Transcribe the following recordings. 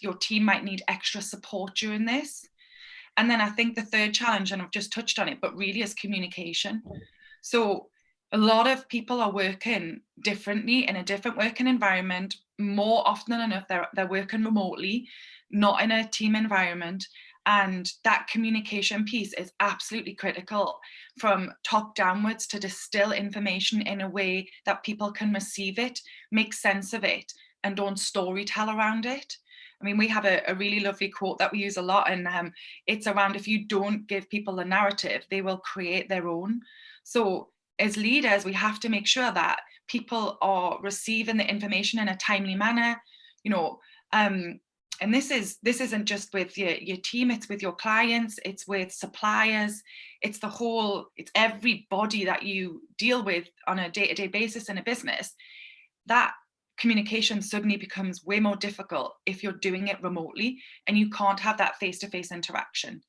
your team might need extra support during this. And then I think the third challenge, and I've just touched on it, but really is communication. So a lot of people are working differently in a different working environment. More often than enough, they're working remotely, not in a team environment. And that communication piece is absolutely critical, from top downwards, to distill information in a way that people can receive it, make sense of it, and don't storytell around it. I mean, we have a really lovely quote that we use a lot, and it's around, if you don't give people a narrative, they will create their own. So as leaders, we have to make sure that people are receiving the information in a timely manner, you know, and this isn't just with your team, it's with your clients, it's with suppliers, it's everybody that you deal with on a day-to-day basis in a business. That communication suddenly becomes way more difficult if you're doing it remotely and you can't have that face-to-face interaction.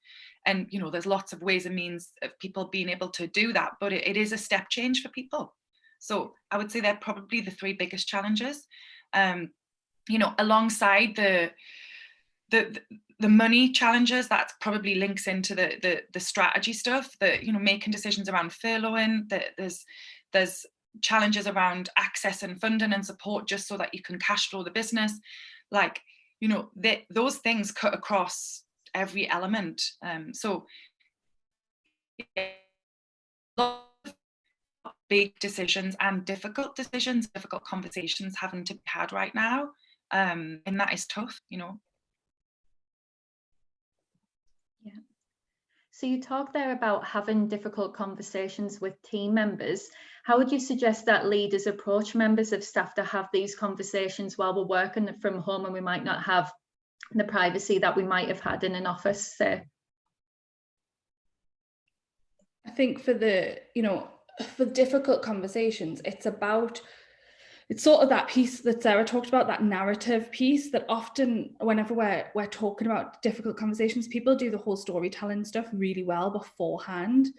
And there's lots of ways and means of people being able to do that, but it is a step change for people. So I would say they're probably the three biggest challenges. Alongside the money challenges, that probably links into the strategy stuff, making decisions around furloughing. There's challenges around access and funding and support, just so that you can cash flow the business. Those things cut across every element. So big decisions and difficult conversations having to be had right now, and that is tough. Yeah. So you talked there about having difficult conversations with team members. How would you suggest that leaders approach members of staff to have these conversations while we're working from home and we might not have the privacy that we might have had in an office, say? I think for difficult conversations, it's sort of that piece that Sarah talked about, that narrative piece, that often whenever we're talking about difficult conversations, people do the whole storytelling stuff really well beforehand.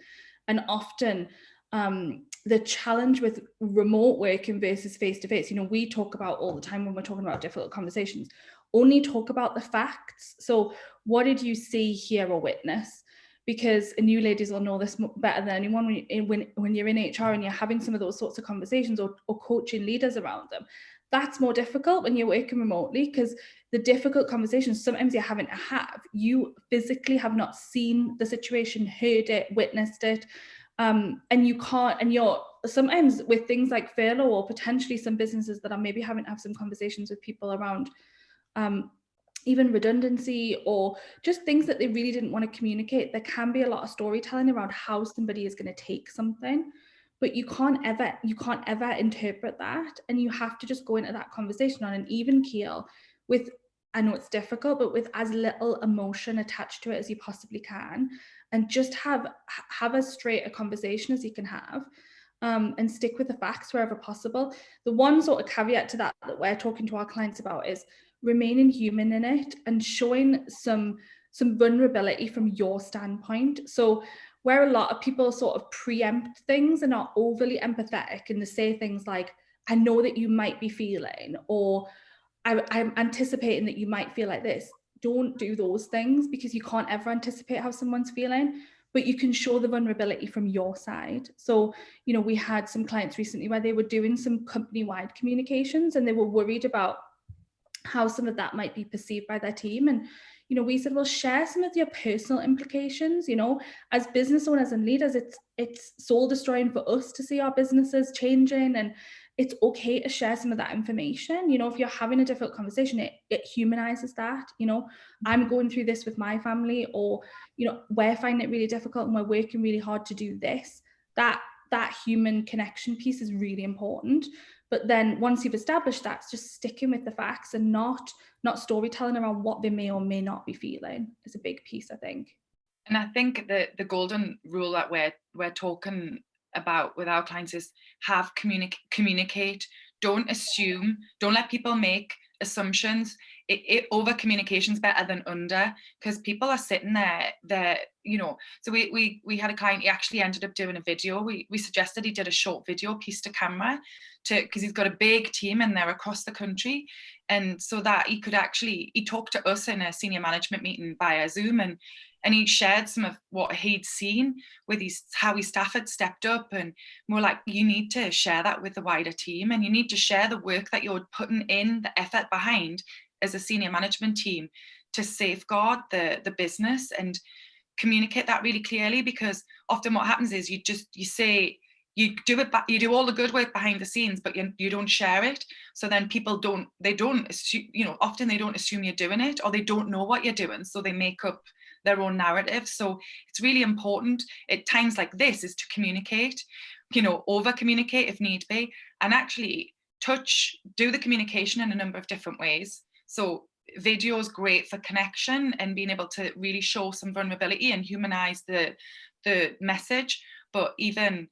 And often the challenge with remote working versus face-to-face, we talk about all the time when we're talking about difficult conversations, only talk about the facts. So what did you see, hear, or witness? Because, and you ladies will know this better than anyone, when you're in HR and you're having some of those sorts of conversations or coaching leaders around them, that's more difficult when you're working remotely, because the difficult conversations sometimes you're having to have, you physically have not seen the situation, heard it, witnessed it, and you can't, and you're sometimes with things like furlough, or potentially some businesses that are maybe having to have some conversations with people around even redundancy, or just things that they really didn't want to communicate. There can be a lot of storytelling around how somebody is going to take something, but you can't ever interpret that, and you have to just go into that conversation on an even keel with, I know it's difficult, but with as little emotion attached to it as you possibly can, and just have as straight a conversation as you can have, and stick with the facts wherever possible. The one sort of caveat to that we're talking to our clients about is remaining human in it and showing some vulnerability from your standpoint. So where a lot of people sort of preempt things and are overly empathetic, and they say things like, I know that you might be feeling, or I'm anticipating that you might feel like this. Don't do those things, because you can't ever anticipate how someone's feeling, but you can show the vulnerability from your side. So, we had some clients recently where they were doing some company-wide communications, and they were worried about how some of that might be perceived by their team. And we said, well, share some of your personal implications. As business owners and leaders, it's soul destroying for us to see our businesses changing, and it's okay to share some of that information. If you're having a difficult conversation, it humanizes that. I'm going through this with my family, or we're finding it really difficult and we're working really hard to do this. That human connection piece is really important. But then once you've established that, it's just sticking with the facts and not storytelling around what they may or may not be feeling is a big piece, I think. And I think that the golden rule that we're talking about with our clients is communicate. Don't assume. Don't let people make assumptions. over communication is better than under, because people are sitting there, so we had a client, he actually ended up doing a video. We suggested he did a short video piece to camera, because he's got a big team in there across the country, and so that he talked to us in a senior management meeting via Zoom, and he shared some of what he'd seen with how his staff had stepped up, and we're like, you need to share that with the wider team, and you need to share the work that you're putting in, the effort behind as a senior management team to safeguard the business, and communicate that really clearly, because often what happens is you say you do all the good work behind the scenes, but you don't share it. So then people don't assume, often they don't assume you're doing it, or they don't know what you're doing, so they make up their own narrative. So it's really important at times like this is to communicate, over communicate if need be, and actually do the communication in a number of different ways. So video is great for connection and being able to really show some vulnerability and humanize the message. But even,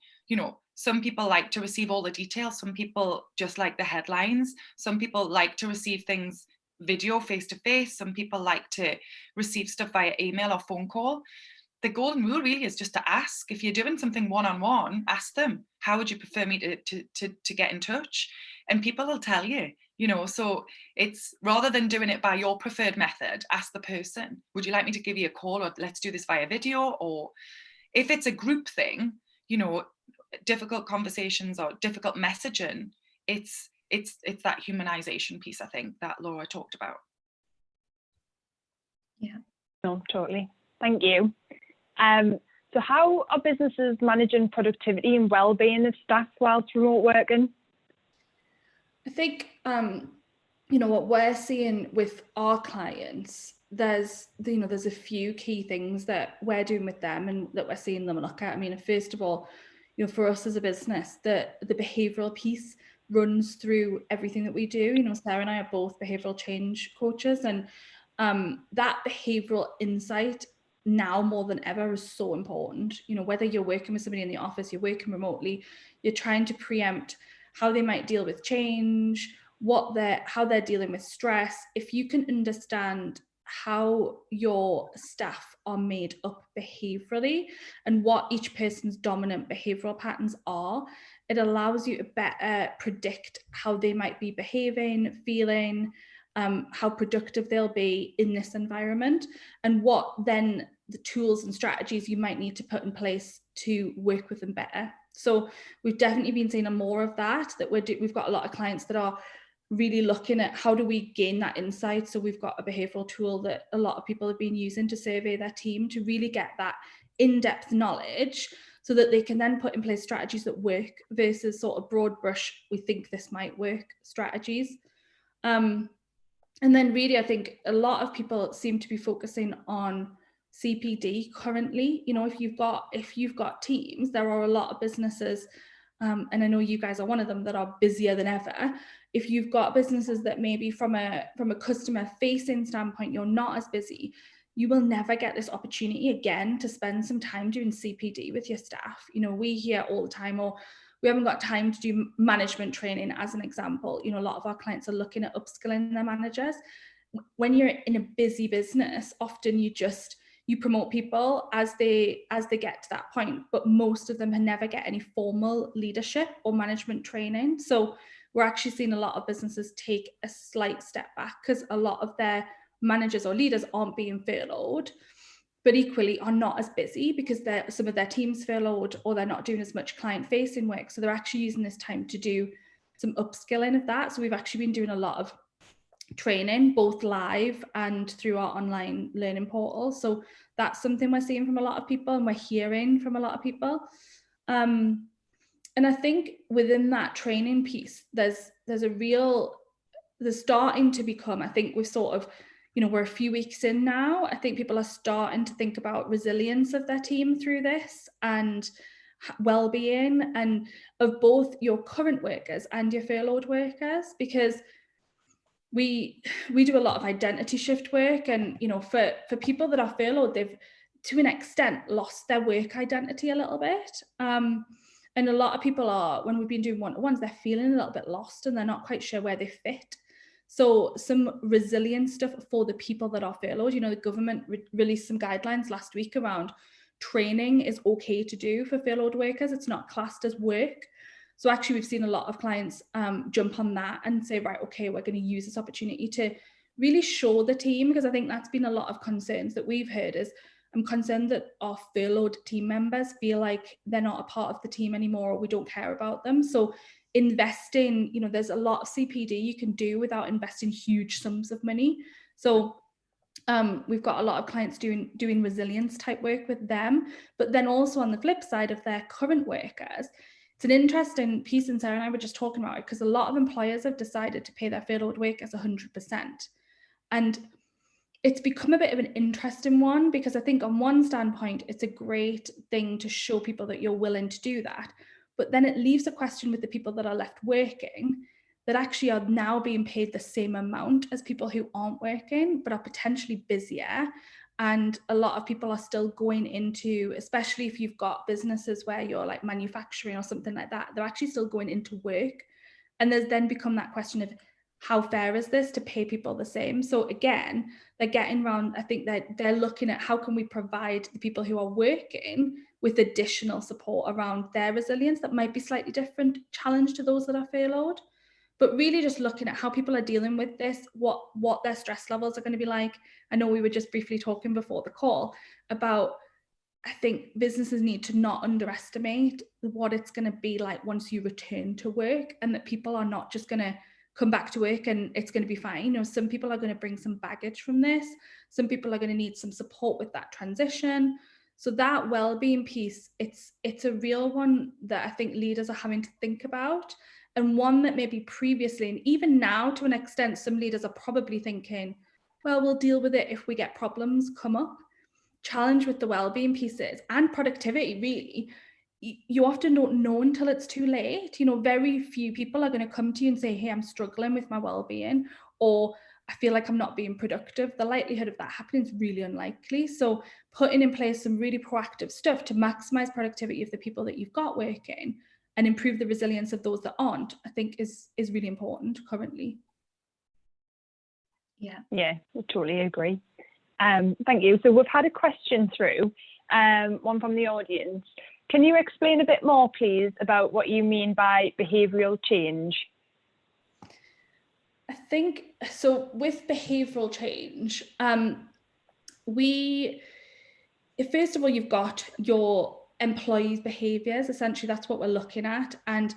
some people like to receive all the details. Some people just like the headlines. Some people like to receive things video face to face. Some people like to receive stuff via email or phone call. The golden rule really is just to ask. If you're doing something one-on-one, ask them, how would you prefer me to get in touch? And people will tell you, so it's, rather than doing it by your preferred method, ask the person, would you like me to give you a call, or let's do this via video? Or if it's a group thing, difficult conversations or difficult messaging, it's that humanization piece, I think, that Laura talked about. Yeah, no, totally. Thank you. So how are businesses managing productivity and well-being of staff whilst remote working? I think, what we're seeing with our clients, there's a few key things that we're doing with them and that we're seeing them look at. I mean, first of all, for us as a business, the behavioural piece runs through everything that we do. Sarah and I are both behavioural change coaches, and that behavioural insight now more than ever is so important. Whether you're working with somebody in the office, you're working remotely, you're trying to preempt how they might deal with change, how they're dealing with stress. If you can understand how your staff are made up behaviourally and what each person's dominant behavioural patterns are, it allows you to better predict how they might be behaving, feeling, how productive they'll be in this environment, and what then the tools and strategies you might need to put in place to work with them better. So we've definitely been seeing more of that we've got a lot of clients that are really looking at how do we gain that insight. So we've got a behavioural tool that a lot of people have been using to survey their team to really get that in-depth knowledge, so that they can then put in place strategies that work versus sort of broad brush, we think this might work strategies. And then really, I think a lot of people seem to be focusing on CPD currently. If you've got teams, there are a lot of businesses, and I know you guys are one of them, that are busier than ever. If you've got businesses that maybe from a customer facing standpoint, you're not as busy, you will never get this opportunity again to spend some time doing CPD with your staff. We hear all the time, or we haven't got time to do management training, as an example. A lot of our clients are looking at upskilling their managers. When you're in a busy business, often you promote people as they get to that point, but most of them never get any formal leadership or management training. So we're actually seeing a lot of businesses take a slight step back because a lot of their managers or leaders aren't being furloughed, but equally are not as busy because some of their teams furloughed, or they're not doing as much client-facing work. So they're actually using this time to do some upskilling of that. So we've actually been doing a lot of training, both live and through our online learning portal. So that's something we're seeing from a lot of people, and we're hearing from a lot of people. And I think within that training piece, there's starting to become, I think we've sort of, we're a few weeks in now. I think people are starting to think about resilience of their team through this, and well-being, and of both your current workers and your furloughed workers, because we do a lot of identity shift work, and for people that are furloughed, they've to an extent lost their work identity a little bit, and a lot of people are, when we've been doing one-to-ones, they're feeling a little bit lost and they're not quite sure where they fit. So some resilience stuff for the people that are furloughed. You know, the government released some guidelines last week around training is okay to do for furloughed workers. It's not classed as work. So actually we've seen a lot of clients jump on that and say, right, okay, we're going to use this opportunity to really show the team, because I think that's been a lot of concerns that we've heard. Is I'm concerned that our furloughed team members feel like they're not a part of the team anymore, or we don't care about them. So investing, you know, there's a lot of CPD you can do without investing huge sums of money. So we've got a lot of clients doing resilience type work with them, but then also on the flip side of their current workers, it's an interesting piece, and Sarah and I were just talking about it, because a lot of employers have decided to pay their furloughed workers 100%. And it's become a bit of an interesting one, because I think on one standpoint, it's a great thing to show people that you're willing to do that. But then it leaves a question with the people that are left working, that actually are now being paid the same amount as people who aren't working, but are potentially busier. And a lot of people are still going into, especially if you've got businesses where you're like manufacturing or something like that, they're actually still going into work. And there's then become that question of, how fair is this to pay people the same? So again, they're getting around, I think that they're looking at how can we provide the people who are working with additional support around their resilience that might be slightly different challenge to those that are furloughed. But really just looking at how people are dealing with this, what their stress levels are going to be like. I know we were just briefly talking before the call about, I think businesses need to not underestimate what it's going to be like once you return to work, and that people are not just going to come back to work and it's going to be fine. You know, some people are going to bring some baggage from this. Some people are going to need some support with that transition. So that well-being piece, it's a real one that I think leaders are having to think about, and one that maybe previously, and even now to an extent, some leaders are probably thinking, well, we'll deal with it if we get problems come up. Challenge with the well-being pieces and productivity, really, you often don't know until it's too late. You know, very few people are going to come to you and say, hey, I'm struggling with my well-being, or I feel like I'm not being productive. The likelihood of that happening is really unlikely. So putting in place some really proactive stuff to maximize productivity of the people that you've got working and improve the resilience of those that aren't, I think is really important currently. Yeah, I totally agree. Thank you. So we've had a question through, one from the audience. Can you explain a bit more, please, about what you mean by behavioural change? I think, so with behavioural change, first of all, you've got your employees' behaviours. Essentially, that's what we're looking at. And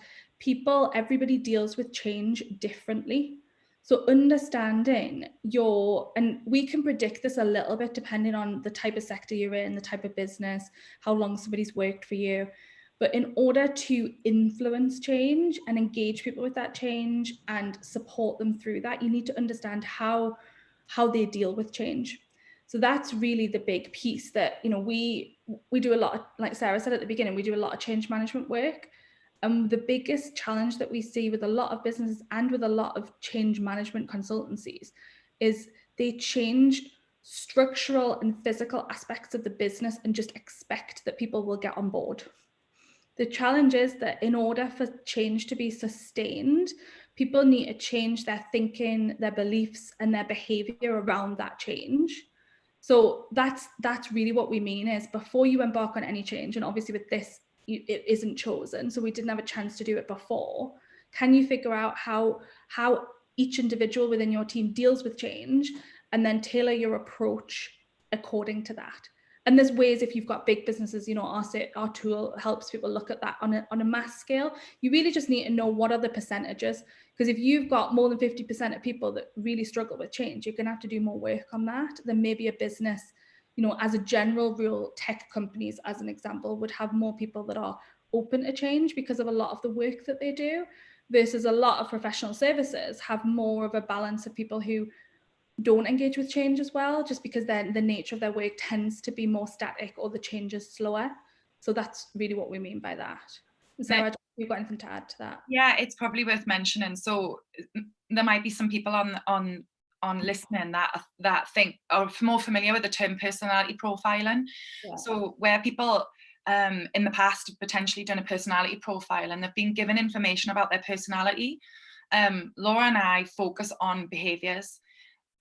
everybody deals with change differently. So understanding and we can predict this a little bit depending on the type of sector you're in, the type of business, how long somebody's worked for you. But in order to influence change and engage people with that change and support them through that, you need to understand how they deal with change. So that's really the big piece that, you know, we do a lot of, like Sarah said at the beginning, we do a lot of change management work. The biggest challenge that we see with a lot of businesses and with a lot of change management consultancies is they change structural and physical aspects of the business and just expect that people will get on board. The challenge is that in order for change to be sustained, people need to change their thinking, their beliefs, and their behavior around that change. So that's really what we mean is, before you embark on any change, and obviously with this, it isn't chosen, so we didn't have a chance to do it before. Can you figure out how each individual within your team deals with change, and then tailor your approach according to that? And there's ways, if you've got big businesses, you know, our tool helps people look at that on a mass scale. You really just need to know what are the percentages, because if you've got more than 50% of people that really struggle with change, you're going to have to do more work on that than maybe a business. You know, as a general rule, tech companies, as an example, would have more people that are open to change because of a lot of the work that they do, versus a lot of professional services have more of a balance of people who don't engage with change as well, just because then the nature of their work tends to be more static or the change is slower. So that's really what we mean by that. Sarah, have you got anything to add to that? Yeah, it's probably worth mentioning. So there might be some people on listening that think are more familiar with the term personality profiling. Yeah. So where people in the past have potentially done a personality profile and they've been given information about their personality, Laura and I focus on behaviours.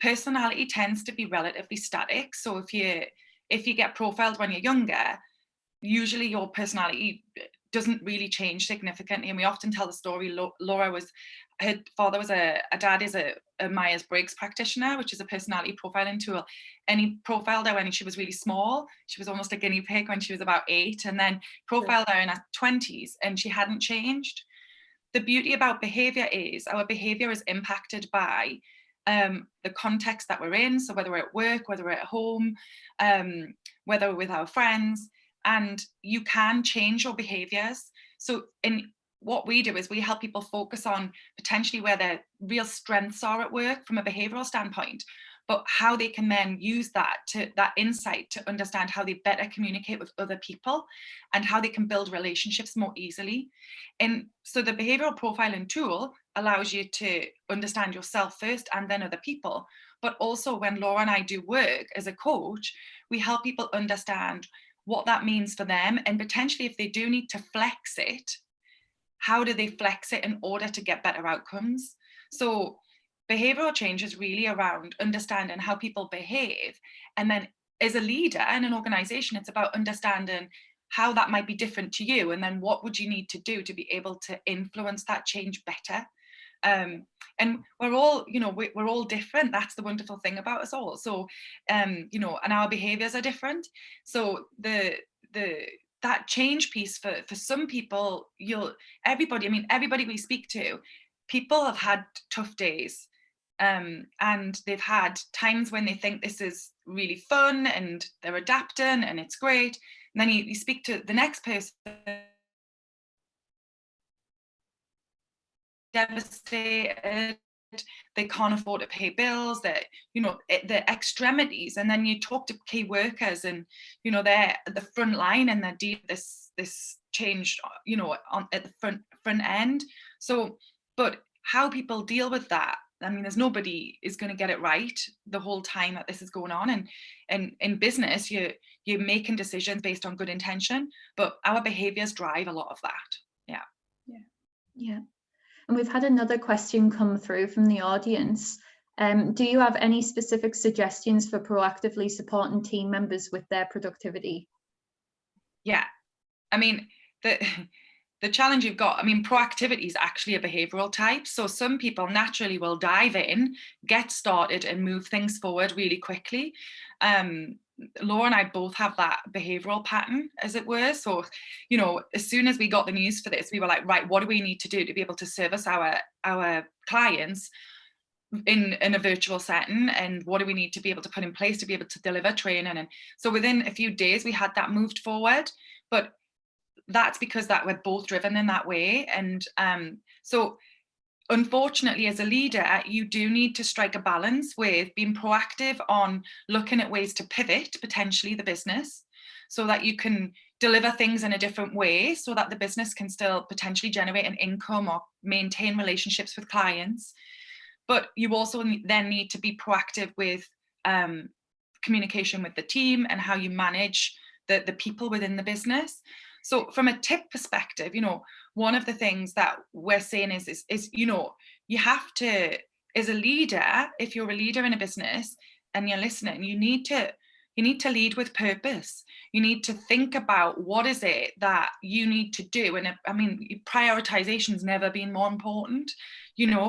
Personality tends to be relatively static. So if you get profiled when you're younger, usually your personality doesn't really change significantly. And we often tell the story, her father was dad is a Myers-Briggs practitioner, which is a personality profiling tool. And he profiled her when she was really small. She was almost a guinea pig when she was about 8, and then profiled her in her 20s, and she hadn't changed. The beauty about behavior is our behavior is impacted by the context that we're in. So whether we're at work, whether we're at home, whether we're with our friends, and you can change your behaviors. So what we do is we help people focus on potentially where their real strengths are at work from a behavioral standpoint, but how they can then use that insight to understand how they better communicate with other people and how they can build relationships more easily. And so the behavioral profiling tool allows you to understand yourself first and then other people. But also when Laura and I do work as a coach, we help people understand what that means for them, and potentially if they do need to flex it, how do they flex it in order to get better outcomes? So behavioral change is really around understanding how people behave. And then as a leader in an organization, it's about understanding how that might be different to you. And then what would you need to do to be able to influence that change better? And we're all, we're all different. That's the wonderful thing about us all. So, and our behaviors are different. So that change piece for some people, everybody we speak to, people have had tough days, and they've had times when they think this is really fun and they're adapting and it's great. And then you speak to the next person, devastated, they can't afford to pay bills, that the extremities. And then you talk to key workers, and they're at the front line and they're dealing with this change at the front end. So, but how people deal with that, there's nobody is going to get it right the whole time that this is going on. And in business, you're making decisions based on good intention, but our behaviors drive a lot of that. Yeah. And we've had another question come through from the audience. Do you have any specific suggestions for proactively supporting team members with their productivity? Yeah, the challenge you've got, proactivity is actually a behavioral type. So some people naturally will dive in, get started and move things forward really quickly. Laura and I both have that behavioral pattern, as it were. So, as soon as we got the news for this, we were like, right, what do we need to do to be able to service our clients in a virtual setting? And what do we need to be able to put in place to be able to deliver training? And so within a few days, we had that moved forward. But that's because that we're both driven in that way. And so unfortunately, as a leader, you do need to strike a balance with being proactive on looking at ways to pivot potentially the business so that you can deliver things in a different way so that the business can still potentially generate an income or maintain relationships with clients. But you also then need to be proactive with communication with the team and how you manage the people within the business. So from a tip perspective, one of the things that we're saying is you have to, as a leader, if you're a leader in a business and you're listening, you need to lead with purpose. You need to think about what is it that you need to do. And prioritization's never been more important,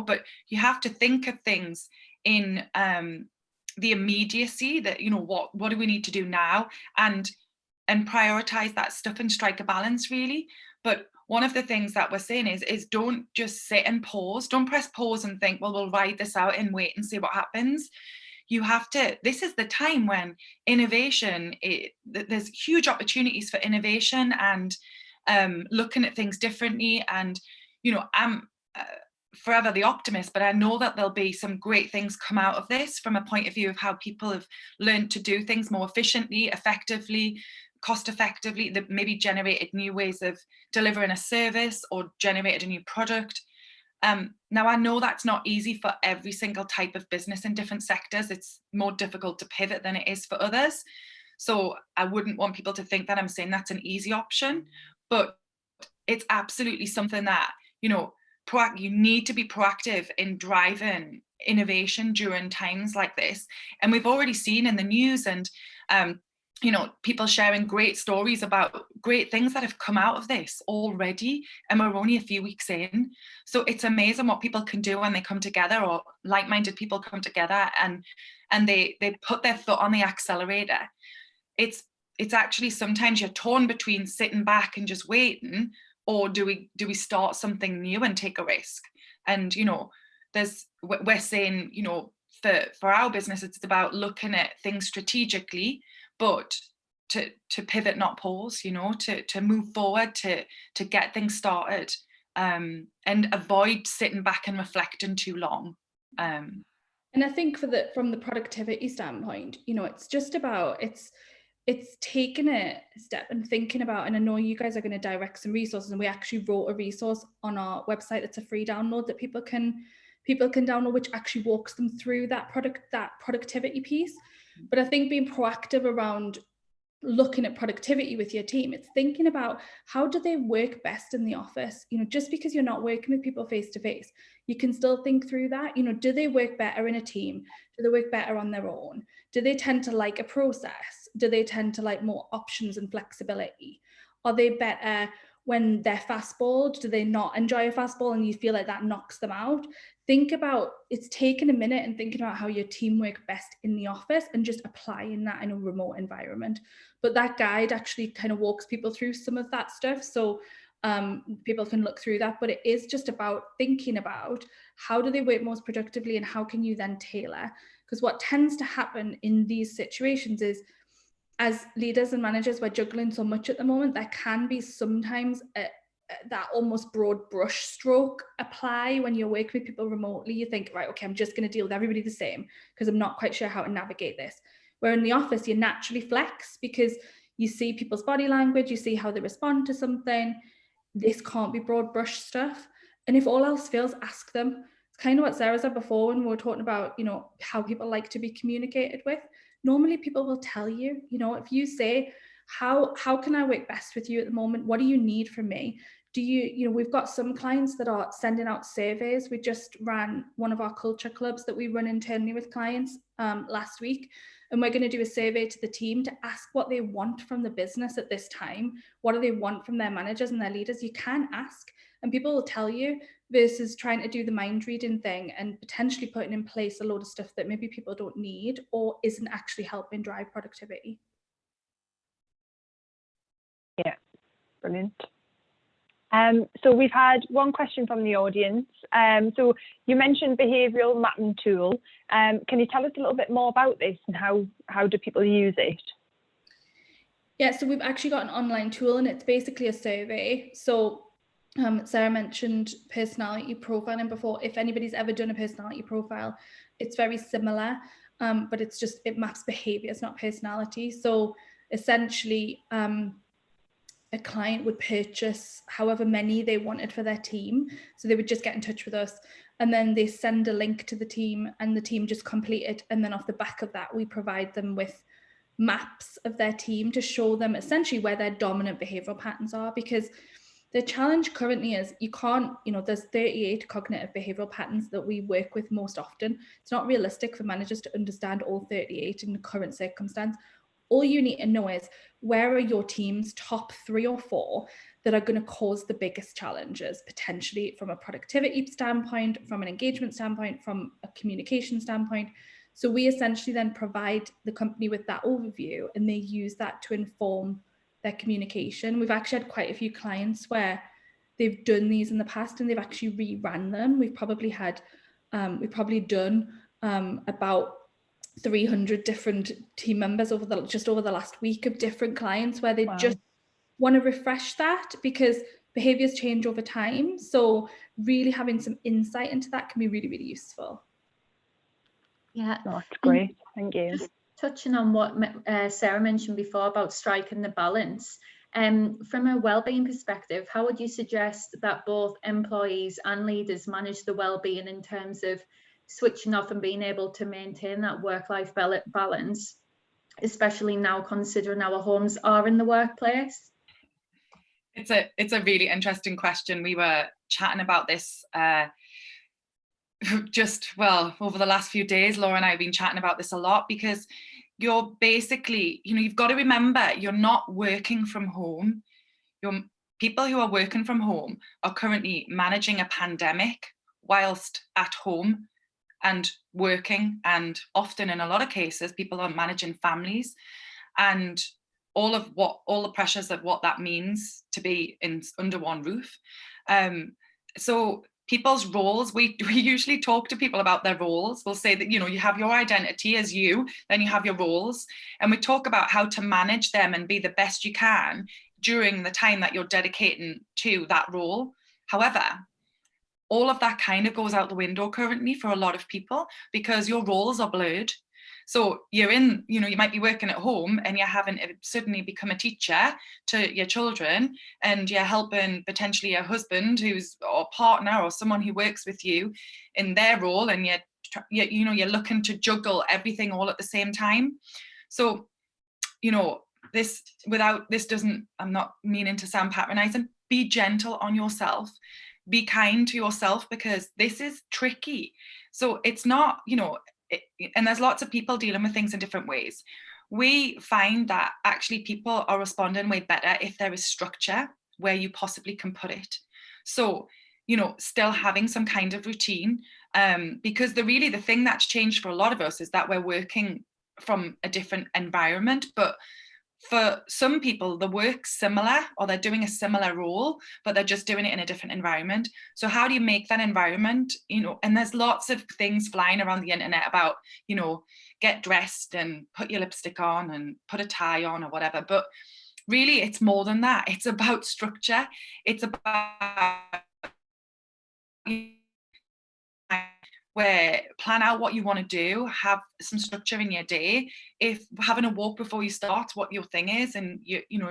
but you have to think of things in the immediacy that, what do we need to do now? And prioritize that stuff and strike a balance, really. But one of the things that we're saying is don't just sit and pause. Don't press pause and think, well, we'll ride this out and wait and see what happens. You have to, this is the time when innovation, there's huge opportunities for innovation and looking at things differently. And, I'm forever the optimist, but I know that there'll be some great things come out of this from a point of view of how people have learned to do things more efficiently, effectively, cost effectively, that maybe generated new ways of delivering a service or generated a new product. Now, I know that's not easy for every single type of business in different sectors. It's more difficult to pivot than it is for others. So I wouldn't want people to think that I'm saying that's an easy option, but it's absolutely something that, you need to be proactive in driving innovation during times like this. And we've already seen in the news and you know, people sharing great stories about great things that have come out of this already, and we're only a few weeks in. So it's amazing what people can do when they come together, or like-minded people come together and they put their foot on the accelerator. It's actually sometimes you're torn between sitting back and just waiting, or do we start something new and take a risk? And you know, we're saying, you know, for our business, it's about looking at things strategically, but to pivot, not pause, you know, to move forward, to get things started, and avoid sitting back and reflecting too long. And I think from the productivity standpoint, you know, it's just about it's taking a step and thinking about, and I know you guys are going to direct some resources, and we actually wrote a resource on our website. It's a free download that people can download, which actually walks them through that productivity piece. But I think being proactive around looking at productivity with your team, it's thinking about how do they work best in the office. You know, just because you're not working with people face to face, you can still think through that. You know, do they work better in a team? Do they work better on their own? Do they tend to like a process? Do they tend to like more options and flexibility? Are they better when they're fastballed? Do they not enjoy a fastball and you feel like that knocks them out? Think about, it's taking a minute and thinking about how your team work best in the office and just applying that in a remote environment. But that guide actually kind of walks people through some of that stuff. So people can look through that, but it is just about thinking about how do they work most productively and how can you then tailor? Because what tends to happen in these situations is, as leaders and managers, we're juggling so much at the moment, there can be sometimes that almost broad brush stroke apply when you're working with people remotely. You think, right, okay, I'm just going to deal with everybody the same because I'm not quite sure how to navigate this. Where in the office, you naturally flex because you see people's body language, you see how they respond to something. This can't be broad brush stuff. And if all else fails, ask them. It's kind of what Sarah said before when we were talking about, you know, how people like to be communicated with. Normally people will tell you, you know, if you say, how can I work best with you at the moment? What do you need from me? Do you know, we've got some clients that are sending out surveys. We just ran one of our culture clubs that we run internally with clients last week. And we're going to do a survey to the team to ask what they want from the business at this time. What do they want from their managers and their leaders? You can ask and people will tell you, versus trying to do the mind reading thing and potentially putting in place a load of stuff that maybe people don't need or isn't actually helping drive productivity. Yeah, brilliant. So we've had one question from the audience. So you mentioned behavioural mapping tool. Can you tell us a little bit more about this and how do people use it? Yeah, so we've actually got an online tool and it's basically a survey. So Sarah mentioned personality profiling before. If anybody's ever done a personality profile, it's very similar, but it maps behaviours, not personality. So essentially, a client would purchase however many they wanted for their team. So they would just get in touch with us and then they send a link to the team and the team just complete it. And then off the back of that, we provide them with maps of their team to show them essentially where their dominant behavioral patterns are. Because the challenge currently is you can't, you know, there's 38 cognitive behavioral patterns that we work with most often. It's not realistic for managers to understand all 38 in the current circumstance. All you need to know is where are your team's top 3 or 4 that are going to cause the biggest challenges, potentially from a productivity standpoint, from an engagement standpoint, from a communication standpoint. So we essentially then provide the company with that overview and they use that to inform their communication. We've actually had quite a few clients where they've done these in the past and they've actually reran them. We've probably done about 300 different team members over the last week of different clients where they just want to refresh that because behaviors change over time. So really having some insight into that can be really, really useful. Yeah, that's great. Thank you. Just touching on what Sarah mentioned before about striking the balance. From a wellbeing perspective, how would you suggest that both employees and leaders manage the wellbeing in terms of switching off and being able to maintain that work-life balance, especially now considering our homes are in the workplace? It's a really interesting question. We were chatting about this over the last few days. Laura and I have been chatting about this a lot, because you're basically, you've got to remember, you're not working from home. People who are working from home are currently managing a pandemic whilst at home and working, and often in a lot of cases people are managing families and all the pressures of what that means to be under one roof. So people's roles, we usually talk to people about their roles. We'll say that, you have your identity as you, then you have your roles, and we talk about how to manage them and be the best you can during the time that you're dedicating to that role. However, all of that kind of goes out the window currently for a lot of people, because your roles are blurred. So you might be working at home and you're having to suddenly become a teacher to your children, and you're helping potentially a husband or partner or someone who works with you in their role, and you're looking to juggle everything all at the same time. So, I'm not meaning to sound patronizing. Be gentle on yourself. Be kind to yourself, because this is tricky. So it's not, and there's lots of people dealing with things in different ways. We find that actually people are responding way better if there is structure where you possibly can put it. So, still having some kind of routine, because the thing that's changed for a lot of us is that we're working from a different environment. But for some people, the work's similar, or they're doing a similar role, but they're just doing it in a different environment. So how do you make that environment, and there's lots of things flying around the internet about, get dressed and put your lipstick on and put a tie on or whatever. But really, it's more than that. It's about structure. It's about where plan out what you want to do, have some structure in your day. If having a walk before you start what your thing is, and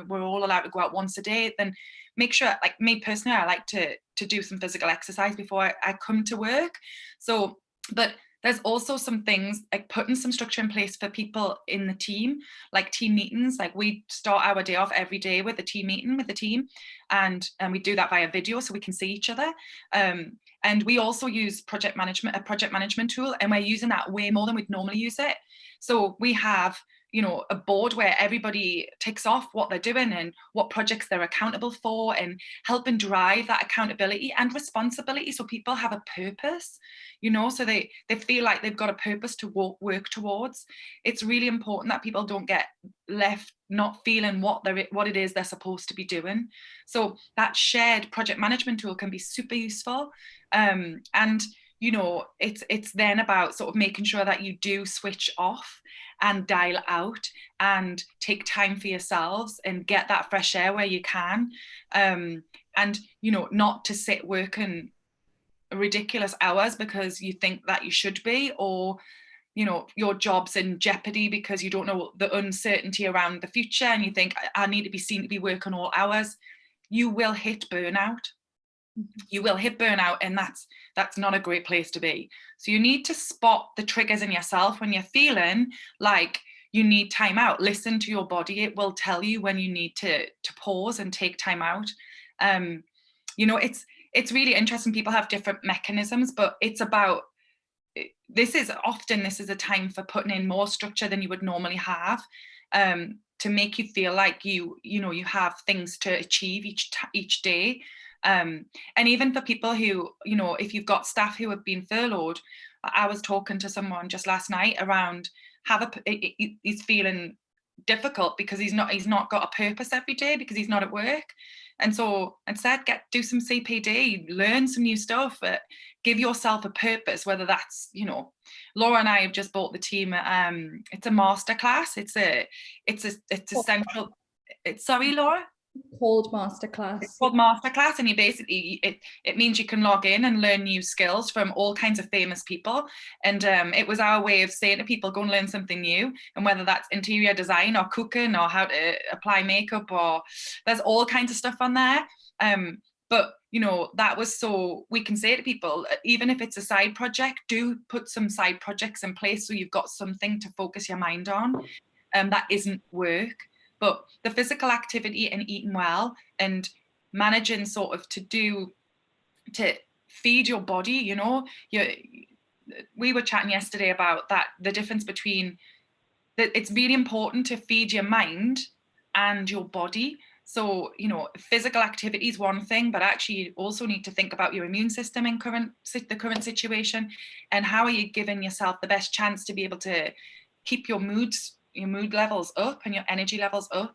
we're all allowed to go out once a day, then make sure, like me personally, I like to do some physical exercise before I come to work. So, but there's also some things like putting some structure in place for people in the team, like team meetings. Like we start our day off every day with a team meeting with the team, and we do that via video so we can see each other. And we also use a project management tool, and we're using that way more than we'd normally use it. So we have, a board where everybody ticks off what they're doing and what projects they're accountable for, and helping drive that accountability and responsibility, so people have a purpose, so they feel like they've got a purpose to work towards. It's really important that people don't get left not feeling what it is they're supposed to be doing. So that shared project management tool can be super useful. And it's then about sort of making sure that you do switch off and dial out and take time for yourselves and get that fresh air where you can. And not to sit working ridiculous hours because you think that you should be, or your job's in jeopardy because you don't know the uncertainty around the future, and you think, I need to be seen to be working all hours. You will hit burnout. You will hit burnout, and that's not a great place to be. So you need to spot the triggers in yourself when you're feeling like you need time out. Listen to your body. It will tell you when you need to pause and take time out. It's really interesting. People have different mechanisms, but it's about, this is a time for putting in more structure than you would normally have, to make you feel like you have things to achieve each day. And even for people who, if you've got staff who have been furloughed, I was talking to someone just last night around he's feeling difficult because he's not got a purpose every day because he's not at work. And so instead, do some CPD, learn some new stuff, give yourself a purpose, whether that's, Laura and I have just bought the team, it's a masterclass. It's a central, sorry, Laura? Called masterclass. It's called masterclass, and you basically, it means you can log in and learn new skills from all kinds of famous people. And it was our way of saying to people, go and learn something new, and whether that's interior design or cooking or how to apply makeup, or there's all kinds of stuff on there. But that was so we can say to people, even if it's a side project, do put some side projects in place so you've got something to focus your mind on, that isn't work. But the physical activity and eating well and managing sort of to do to feed your body, you know. We were chatting yesterday about that, the difference between that. It's really important to feed your mind and your body. So, you know, physical activity is one thing, but actually you also need to think about your immune system in the current situation, and how are you giving yourself the best chance to be able to keep your mood levels up and your energy levels up,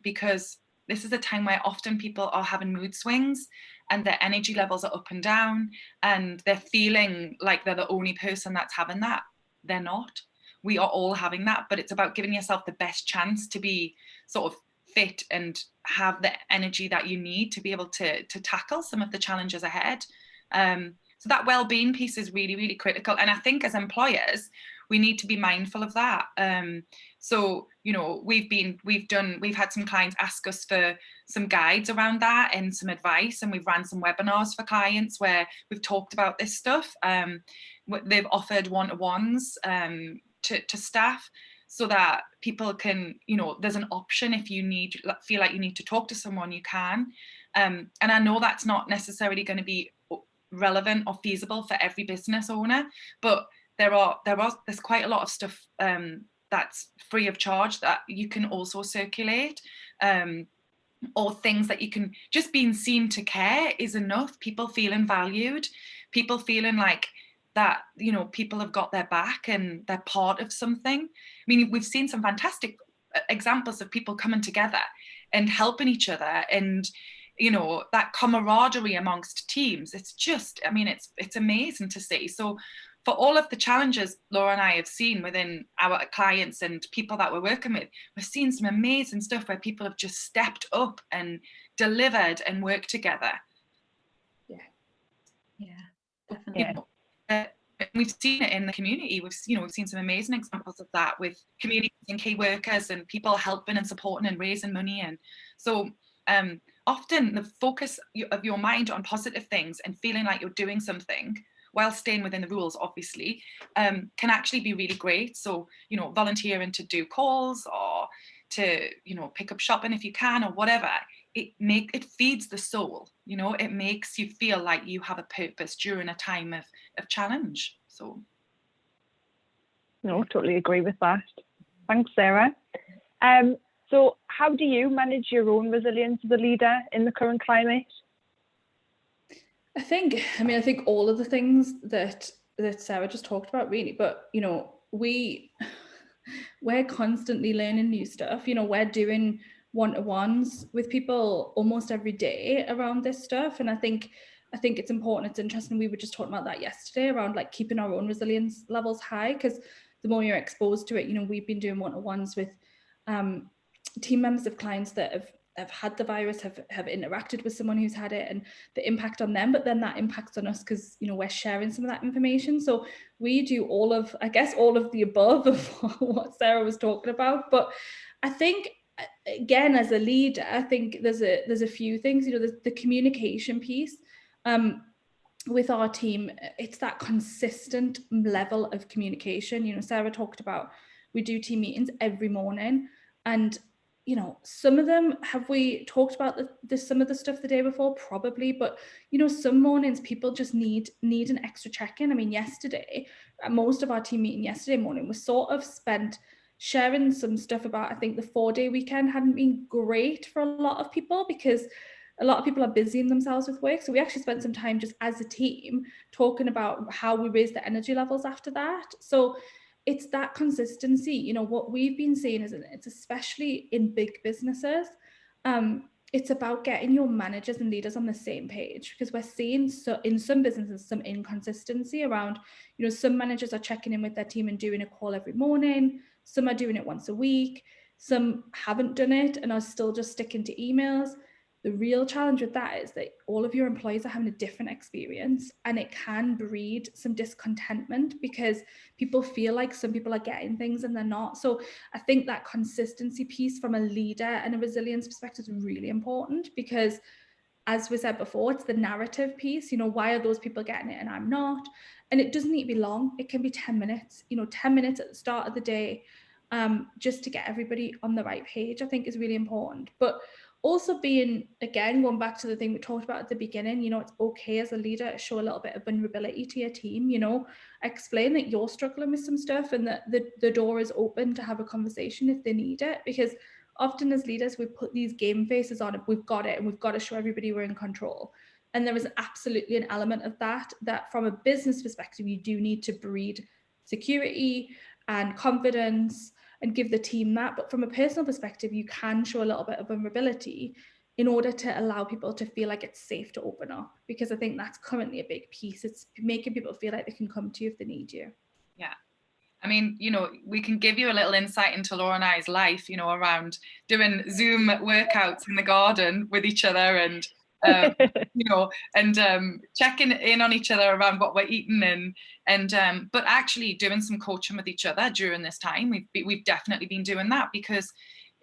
because this is a time where often people are having mood swings and their energy levels are up and down, and they're feeling like they're the only person that's having that. They're not. We are all having that, but it's about giving yourself the best chance to be sort of fit and have the energy that you need to be able to tackle some of the challenges ahead. So that well-being piece is really, really critical. And I think as employers, we need to be mindful of that. So, you know, we've had some clients ask us for some guides around that and some advice, and we've ran some webinars for clients where we've talked about this stuff. They've offered one-to-ones to staff, so that people can, you know, there's an option if you feel like you need to talk to someone, you can. And I know that's not necessarily going to be relevant or feasible for every business owner, but there's quite a lot of stuff that's free of charge that you can also circulate, or things that you can, just being seen to care is enough. People feeling valued, people feeling like that, you know, people have got their back and they're part of something. I mean, we've seen some fantastic examples of people coming together and helping each other, and, you know, that camaraderie amongst teams. It's just, I mean, it's amazing to see. So for all of the challenges Laura and I have seen within our clients and people that we're working with, we're seeing some amazing stuff where people have just stepped up and delivered and worked together. Yeah, definitely. You know, we've seen it in the community. We've seen some amazing examples of that with communities and key workers and people helping and supporting and raising money. And so often the focus of your mind on positive things and feeling like you're doing something while staying within the rules, obviously, can actually be really great. So, you know, volunteering to do calls or to, you know, pick up shopping if you can, or whatever. It feeds the soul, you know. It makes you feel like you have a purpose during a time of challenge. So no, totally agree with that. Thanks, Sarah. So how do you manage your own resilience as a leader in the current climate? I think all of the things that Sarah just talked about, really, but, you know, we're constantly learning new stuff. You know, we're doing one-to-ones with people almost every day around this stuff, and I think it's important. It's interesting. We were just talking about that yesterday around like keeping our own resilience levels high, because the more you're exposed to it, you know, we've been doing one-to-ones with team members of clients that have had the virus, have interacted with someone who's had it, and the impact on them, but then that impacts on us because, you know, we're sharing some of that information. So we do all of the above of what Sarah was talking about. But I think, again, as a leader, I think there's a few things. You know, the communication piece with our team. It's that consistent level of communication. You know, Sarah talked about, we do team meetings every morning, and, you know, some of them, have we talked about some of the stuff the day before? Probably, but, you know, some mornings people just need an extra check-in. I mean, yesterday, most of our team meeting yesterday morning was sort of spent sharing some stuff about, I think the 4-day weekend hadn't been great for a lot of people, because a lot of people are busying themselves with work. So we actually spent some time just as a team talking about how we raise the energy levels after that. So it's that consistency. You know, what we've been seeing is, it's especially in big businesses, it's about getting your managers and leaders on the same page, because we're seeing in some businesses some inconsistency around, you know, some managers are checking in with their team and doing a call every morning, some are doing it once a week, some haven't done it and are still just sticking to emails. The real challenge with that is that all of your employees are having a different experience, and it can breed some discontentment because people feel like some people are getting things and they're not. So I think that consistency piece from a leader and a resilience perspective is really important, because, as we said before, it's the narrative piece. You know, why are those people getting it and I'm not? And it doesn't need to be long. It can be 10 minutes, you know, 10 minutes at the start of the day, just to get everybody on the right page, I think is really important. But also being, again, going back to the thing we talked about at the beginning, you know, it's okay as a leader to show a little bit of vulnerability to your team, you know, explain that you're struggling with some stuff and that the door is open to have a conversation if they need it. Because often as leaders, we put these game faces on and we've got it and we've got to show everybody we're in control. And there is absolutely an element of that from a business perspective, you do need to breed security and confidence and give the team that. But from a personal perspective, you can show a little bit of vulnerability in order to allow people to feel like it's safe to open up, because I think that's currently a big piece. It's making people feel like they can come to you if they need you. Yeah. I mean, you know, we can give you a little insight into Laura and I's life, you know, around doing Zoom workouts in the garden with each other and, you know, and checking in on each other around what we're eating but actually doing some coaching with each other during this time. We've definitely been doing that because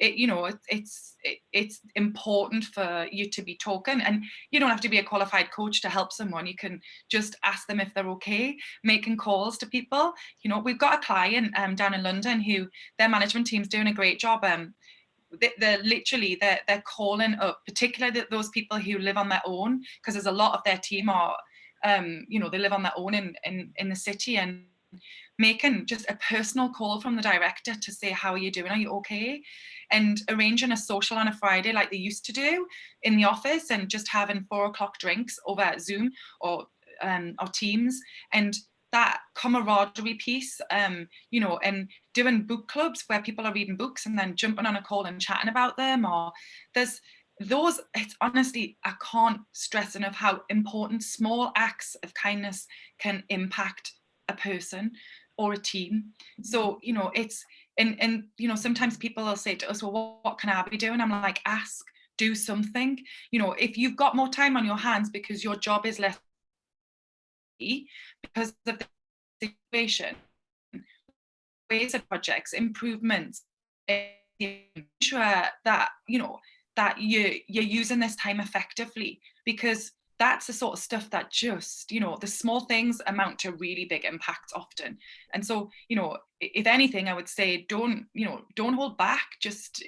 it's important for you to be talking, and you don't have to be a qualified coach to help someone. You can just ask them if they're okay, making calls to people. You know, we've got a client down in London who their management team's doing a great job. They're calling up, particularly those people who live on their own, because there's a lot of their team are, you know, they live on their own in the city, and making just a personal call from the director to say, how are you doing? Are you okay? And arranging a social on a Friday like they used to do in the office, and just having 4 o'clock drinks over Zoom or Teams, and that camaraderie piece, you know, and doing book clubs where people are reading books and then jumping on a call and chatting about them. Or there's those, it's honestly, I can't stress enough how important small acts of kindness can impact a person or a team. So, you know, it's, and you know, sometimes people will say to us, well, what can I be doing? I'm like, ask, do something. You know, if you've got more time on your hands because your job is less because of the situation, ways of projects, improvements, ensure that, you know, that you're using this time effectively, because that's the sort of stuff that just, you know, the small things amount to really big impacts often. And so, you know, if anything, I would say don't hold back, just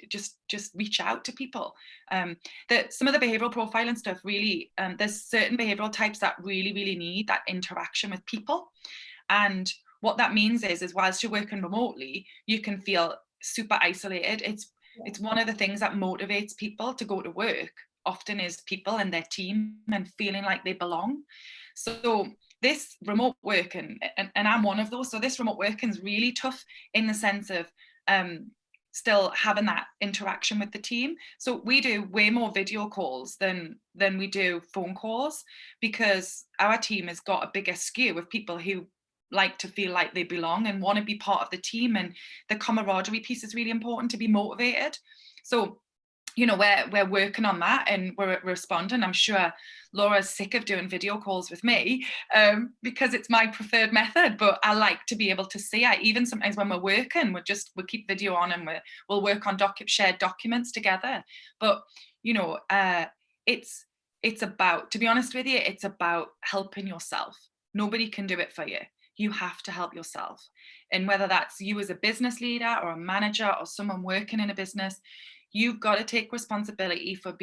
reach out to people. That some of the behavioral profiling stuff really, there's certain behavioral types that really need that interaction with people. And what that means is whilst you're working remotely, you can feel super isolated. It's one of the things that motivates people to go to work often is people and their team and feeling like they belong. So this remote working, and I'm one of those, so this remote working is really tough in the sense of still having that interaction with the team. So we do way more video calls than we do phone calls, because our team has got a bigger skew of people who like to feel like they belong and want to be part of the team, and the camaraderie piece is really important to be motivated. So, you know, we're working on that and we're responding. I'm sure Laura's sick of doing video calls with me because it's my preferred method, but I like to be able to see it. Even sometimes when we're working, we'll keep video on and we'll work on shared documents together. But, you know, it's about, to be honest with you, it's about helping yourself. Nobody can do it for you. You have to help yourself. And whether that's you as a business leader or a manager or someone working in a business, you've got to take responsibility for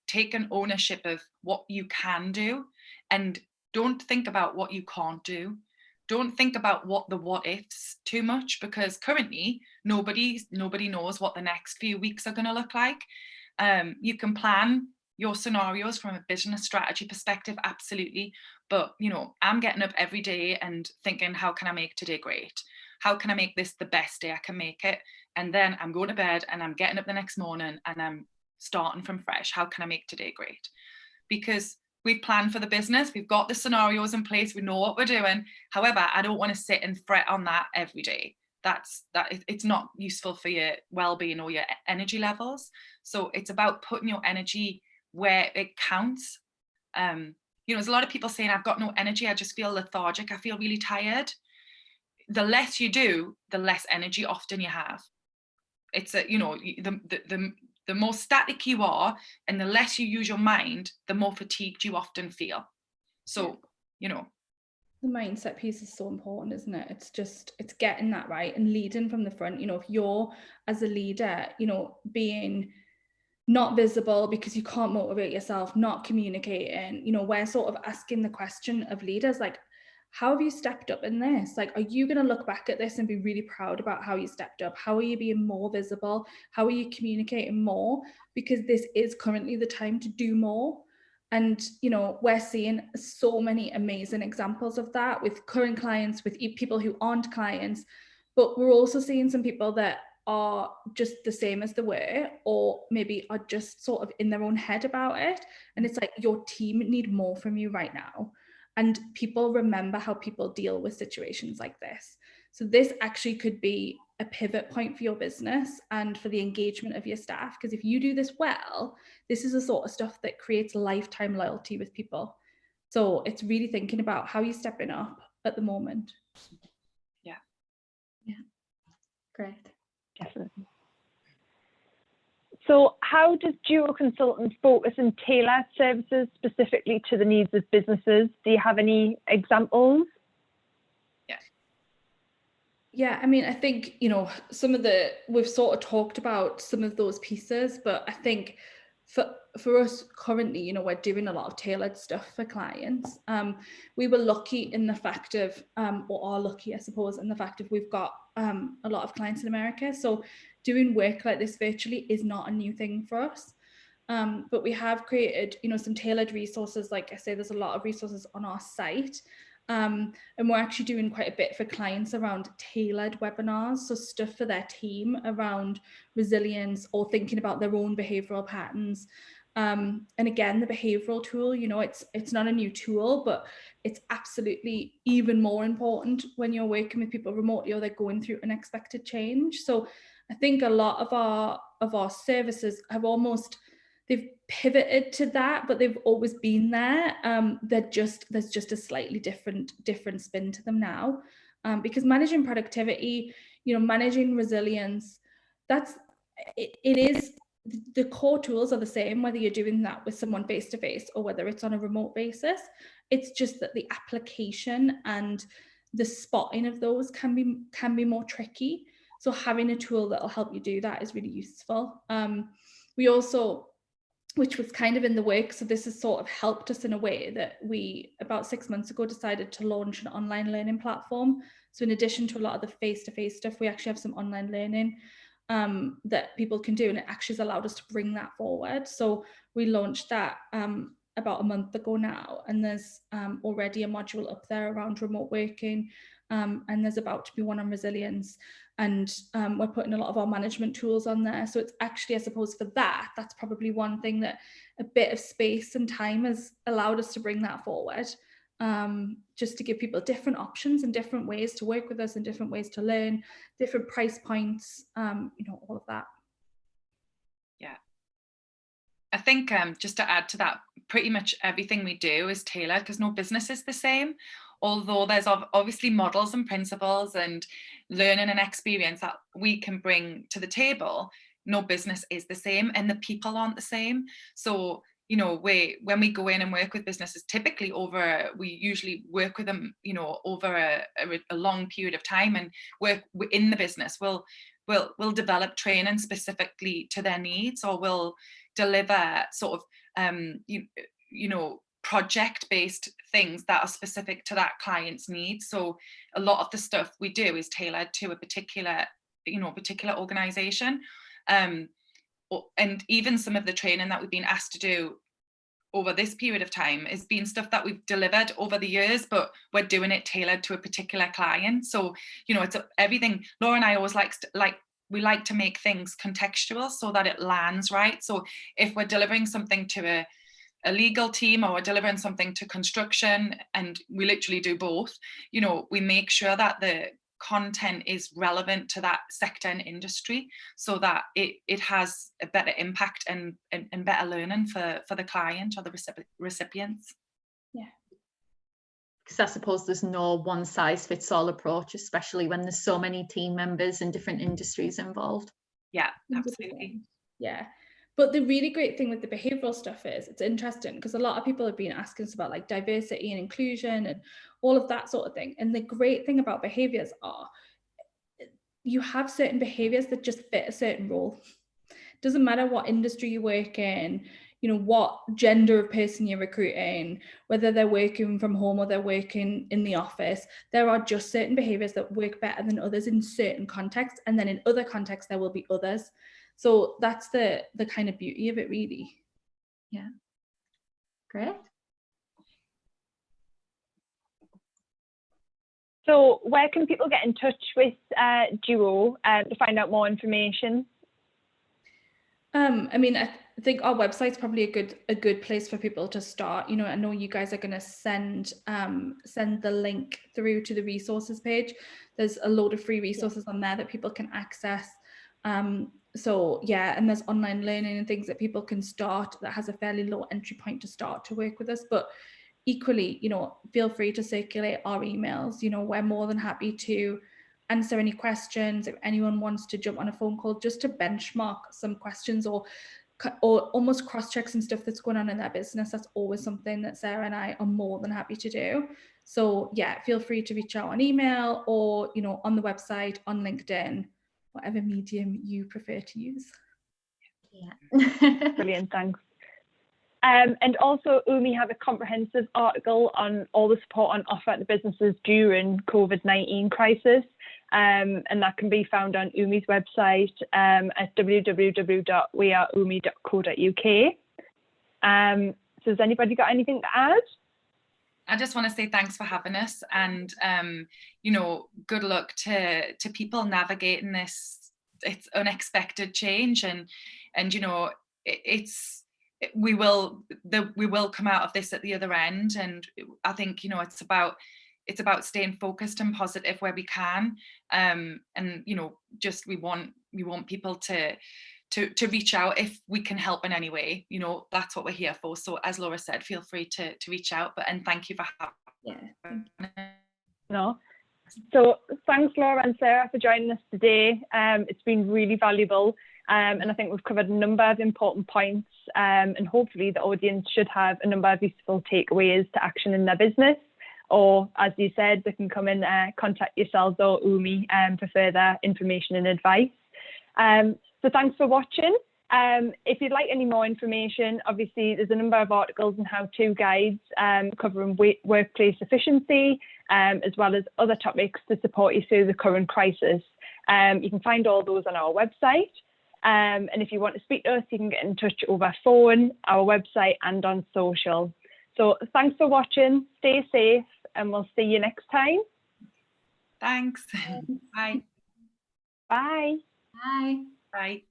taking ownership of what you can do, and don't think about what you can't do. Don't think about what ifs too much, because currently nobody knows what the next few weeks are going to look like. You can plan your scenarios from a business strategy perspective, absolutely. But, you know, I'm getting up every day and thinking, how can I make today great? How can I make this the best day I can make it? And then I'm going to bed and I'm getting up the next morning and I'm starting from fresh. How can I make today great? Because we've planned for the business, we've got the scenarios in place, we know what we're doing. However, I don't want to sit and fret on that every day. It's not useful for your well-being or your energy levels. So it's about putting your energy where it counts. You know, there's a lot of people saying, I've got no energy, I just feel lethargic, I feel really tired. The less you do, the less energy often you have. It's you know, the more static you are and the less you use your mind, the more fatigued you often feel. So, you know, the mindset piece is so important, isn't it? It's getting that right and leading from the front. You know, if you're as a leader, you know, being not visible because you can't motivate yourself, not communicating. You know, we're sort of asking the question of leaders, like, how have you stepped up in this? Like, are you going to look back at this and be really proud about how you stepped up? How are you being more visible? How are you communicating more? Because this is currently the time to do more. And, you know, we're seeing so many amazing examples of that with current clients, with people who aren't clients, but we're also seeing some people that are just the same as they were, or maybe are just sort of in their own head about it. And it's like, your team need more from you right now. And people remember how people deal with situations like this. So this actually could be a pivot point for your business and for the engagement of your staff. Because if you do this well, this is the sort of stuff that creates lifetime loyalty with people. So it's really thinking about how you're stepping up at the moment. Yeah. Yeah. Great. Definitely. So how does Duo Consultants focus and tailor services specifically to the needs of businesses? Do you have any examples? Yeah, I mean, I think, you know, we've sort of talked about some of those pieces, but I think for us currently, you know, we're doing a lot of tailored stuff for clients. We were lucky in the fact of, or are lucky, I suppose, in the fact of we've got a lot of clients in America. So doing work like this virtually is not a new thing for us. But we have created, you know, some tailored resources. Like I say, there's a lot of resources on our site. And we're actually doing quite a bit for clients around tailored webinars, so stuff for their team around resilience or thinking about their own behavioral patterns. And again, the behavioral tool, you know, it's not a new tool, but it's absolutely even more important when you're working with people remotely or they're going through unexpected change. So I think a lot of our services have they've pivoted to that, but they've always been there. There's just a slightly different spin to them now, because managing productivity, you know, managing resilience, it is, the core tools are the same whether you're doing that with someone face to face or whether it's on a remote basis. It's just that the application and the spotting of those can be more tricky. So having a tool that will help you do that is really useful. We also, which was kind of in the works, so this has sort of helped us in a way, that we about 6 months ago decided to launch an online learning platform. So in addition to a lot of the face-to-face stuff, we actually have some online learning that people can do, and it actually has allowed us to bring that forward. So we launched that about a month ago now, and there's already a module up there around remote working, and there's about to be one on resilience, and we're putting a lot of our management tools on there. So it's actually, I suppose, for that's probably one thing that a bit of space and time has allowed us to bring that forward, just to give people different options and different ways to work with us and different ways to learn, different price points, you know, all of that. Yeah. I think just to add to that, pretty much everything we do is tailored, because no business is the same. Although there's obviously models and principles and learning and experience that we can bring to the table, no business is the same, and the people aren't the same. So, you know, when we go in and work with businesses, typically we usually work with them, you know, over a long period of time, and work in the business. We'll develop training specifically to their needs, or we'll deliver sort of you know, project-based things that are specific to that client's needs. So a lot of the stuff we do is tailored to a particular organization, and even some of the training that we've been asked to do over this period of time is being stuff that we've delivered over the years, but we're doing it tailored to a particular client. So, you know, it's everything. Laura and I always we like to make things contextual so that it lands right. So if we're delivering something to a legal team, or we're delivering something to construction, and we literally do both, you know, we make sure that the content is relevant to that sector and industry, so that it has a better impact and better learning for the client or the recipients. Yeah. Because I suppose there's no one size fits all approach, especially when there's so many team members in different industries involved. Yeah, absolutely. Yeah. But the really great thing with the behavioral stuff is, it's interesting because a lot of people have been asking us about like diversity and inclusion and all of that sort of thing. And the great thing about behaviors are, you have certain behaviors that just fit a certain role. Doesn't matter what industry you work in, you know, what gender of person you're recruiting, whether they're working from home or they're working in the office, there are just certain behaviours that work better than others in certain contexts, and then in other contexts there will be others. So that's the kind of beauty of it, really. Yeah, great. So where can people get in touch with Duo to find out more information? I mean, I think our website's probably a good place for people to start. You know, I know you guys are going to send the link through to the resources page. There's a load of free resources on there that people can access. So yeah, and there's online learning and things that people can start that has a fairly low entry point to start to work with us. But equally, you know, feel free to circulate our emails. You know, we're more than happy to answer any questions. If anyone wants to jump on a phone call just to benchmark some questions or almost cross-check some stuff that's going on in their business, that's always something that Sarah and I are more than happy to do. So yeah, feel free to reach out on email or, you know, on the website, on LinkedIn, whatever medium you prefer to use. Yeah. Brilliant, thanks. And also, UMi have a comprehensive article on all the support on offer to businesses during COVID-19 crisis, and that can be found on UMi's website at www.weareumi.co.uk. So has anybody got anything to add? I just want to say thanks for having us, and you know, good luck to people navigating this. It's unexpected change, and you know, we will come out of this at the other end. And I think, you know, it's about staying focused and positive where we can, and you know, just we want people to reach out if we can help in any way. You know, that's what we're here for. So as Laura said, feel free to reach out. And thank you for having No. So thanks, Laura and Sarah, for joining us today. It's been really valuable, and I think we've covered a number of important points, and hopefully the audience should have a number of useful takeaways to action in their business. Or, as you said, they can come and contact yourselves or UMi for further information and advice. So thanks for watching. If you'd like any more information, obviously there's a number of articles and how-to guides covering workplace efficiency, as well as other topics to support you through the current crisis. You can find all those on our website. And if you want to speak to us, you can get in touch over phone, our website, and on social. So thanks for watching, stay safe, and we'll see you next time. Thanks. Bye. Bye. Bye. Bye.